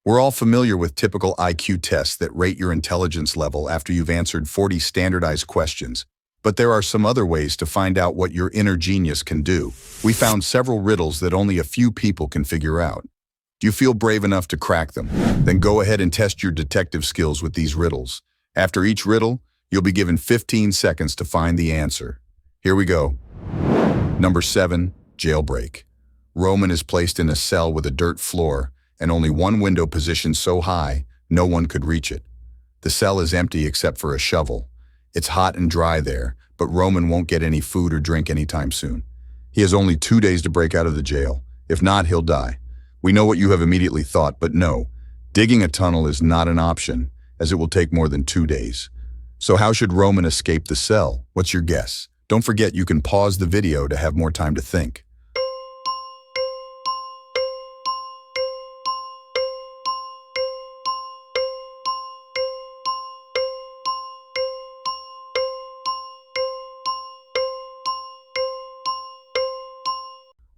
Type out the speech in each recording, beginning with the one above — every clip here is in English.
We're all familiar with typical IQ tests that rate your intelligence level after you've answered 40 standardized questions. But there are some other ways to find out what your inner genius can do. We found several riddles that only a few people can figure out. Do you feel brave enough to crack them? Then go ahead and test your detective skills with these riddles. After each riddle, you'll be given 15 seconds to find the answer. Here we go. Number 7, Jailbreak. Roman is placed in a cell with a dirt floor and only one window positioned so high, no one could reach it. The cell is empty except for a shovel. It's hot and dry there, but Roman won't get any food or drink anytime soon. He has only 2 days to break out of the jail. If not, he'll die. We know what you have immediately thought, but no. Digging a tunnel is not an option, as it will take more than 2 days. So how should Roman escape the cell? What's your guess? Don't forget you can pause the video to have more time to think.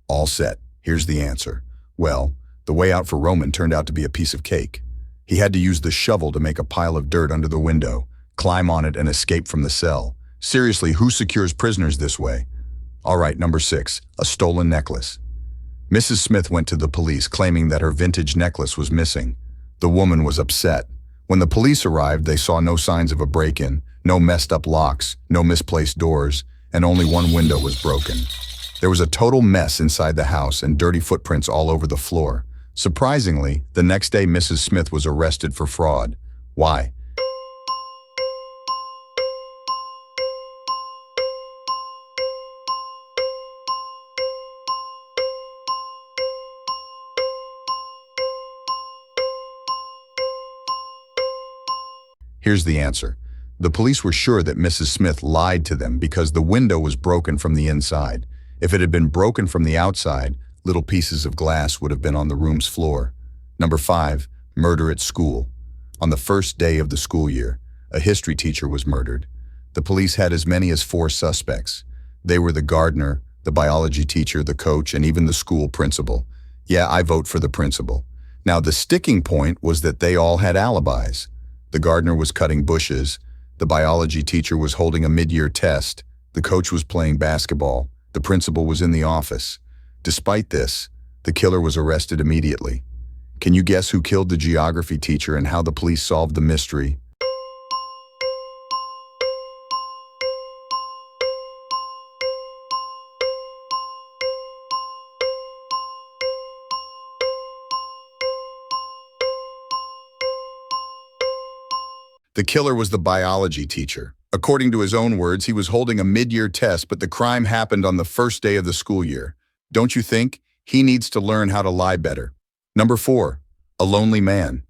All set. Here's the answer. Well, the way out for Roman turned out to be a piece of cake. He had to use the shovel to make a pile of dirt under the window, climb on it, and escape from the cell. Seriously, who secures prisoners this way? All right, number 6, a stolen necklace. Mrs. Smith went to the police claiming that her vintage necklace was missing. The woman was upset. When the police arrived, they saw no signs of a break-in, no messed up locks, no misplaced doors, and only one window was broken. There was a total mess inside the house and dirty footprints all over the floor. Surprisingly, the next day Mrs. Smith was arrested for fraud. Why? Here's the answer. The police were sure that Mrs. Smith lied to them because the window was broken from the inside. If it had been broken from the outside, little pieces of glass would have been on the room's floor. Number 5, murder at school. On the first day of the school year, a history teacher was murdered. The police had as many as 4 suspects. They were the gardener, the biology teacher, the coach, and even the school principal. Yeah, I vote for the principal. Now, the sticking point was that they all had alibis. The gardener was cutting bushes. The biology teacher was holding a mid-year test. The coach was playing basketball. The principal was in the office. Despite this, the killer was arrested immediately. Can you guess who killed the geography teacher and how the police solved the mystery? The killer was the biology teacher. According to his own words, he was holding a mid-year test, but the crime happened on the first day of the school year. Don't you think? He needs to learn how to lie better. Number 4, a lonely man.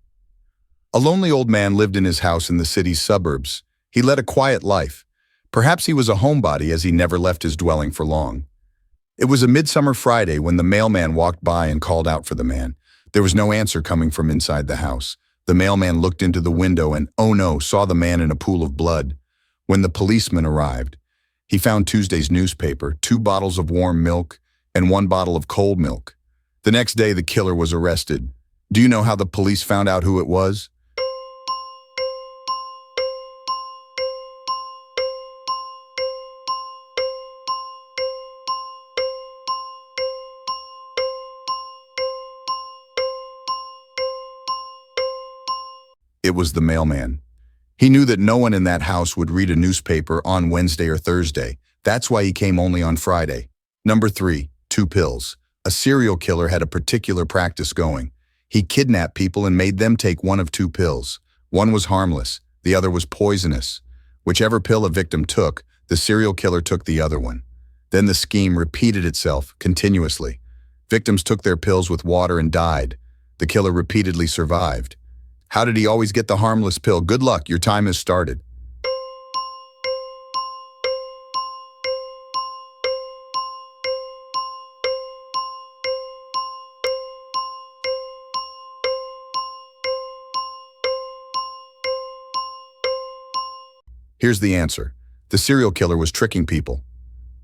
A lonely old man lived in his house in the city's suburbs. He led a quiet life. Perhaps he was a homebody as he never left his dwelling for long. It was a midsummer Friday when the mailman walked by and called out for the man. There was no answer coming from inside the house. The mailman looked into the window and, oh no, saw the man in a pool of blood. When the policeman arrived, he found Tuesday's newspaper, 2 bottles of warm milk, and 1 bottle of cold milk. The next day, the killer was arrested. Do you know how the police found out who it was? It was the mailman. He knew that no one in that house would read a newspaper on Wednesday or Thursday. That's why he came only on Friday. Number 3, 2 pills. A serial killer had a particular practice going. He kidnapped people and made them take one of 2 pills. One was harmless, the other was poisonous. Whichever pill a victim took, the serial killer took the other one. Then the scheme repeated itself continuously. Victims took their pills with water and died. The killer repeatedly survived. How did he always get the harmless pill? Good luck, your time has started. Here's the answer. The serial killer was tricking people.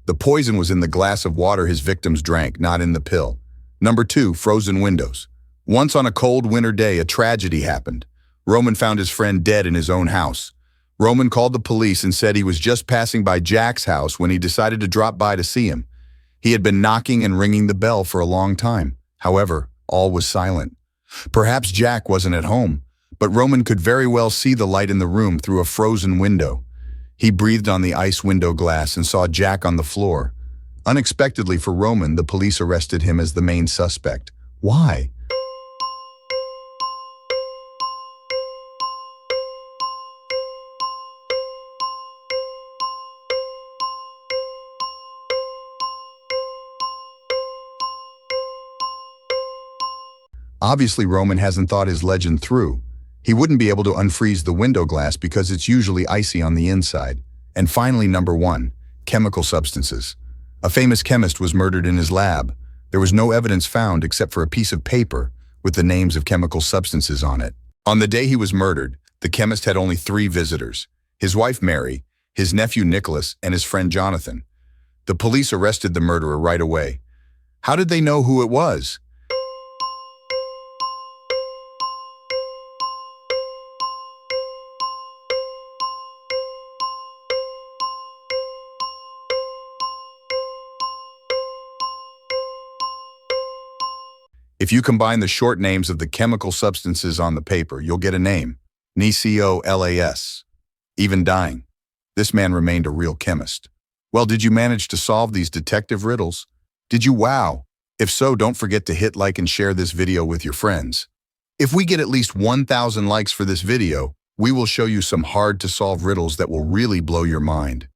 The poison was in the glass of water his victims drank, not in the pill. Number 2, frozen windows. Once on a cold winter day, a tragedy happened. Roman found his friend dead in his own house. Roman called the police and said he was just passing by Jack's house when he decided to drop by to see him. He had been knocking and ringing the bell for a long time. However, all was silent. Perhaps Jack wasn't at home, but Roman could very well see the light in the room through a frozen window. He breathed on the ice window glass and saw Jack on the floor. Unexpectedly for Roman, the police arrested him as the main suspect. Why? Obviously, Roman hasn't thought his legend through. He wouldn't be able to unfreeze the window glass because it's usually icy on the inside. And finally, number 1, chemical substances. A famous chemist was murdered in his lab. There was no evidence found except for a piece of paper with the names of chemical substances on it. On the day he was murdered, the chemist had only 3 visitors: his wife Mary, his nephew Nicholas, and his friend Jonathan. The police arrested the murderer right away. How did they know who it was? If you combine the short names of the chemical substances on the paper, you'll get a name: Nicolas. Even dying, this man remained a real chemist. Well, did you manage to solve these detective riddles? Did you wow? If so, don't forget to hit like and share this video with your friends. If we get at least 1,000 likes for this video, we will show you some hard-to-solve riddles that will really blow your mind.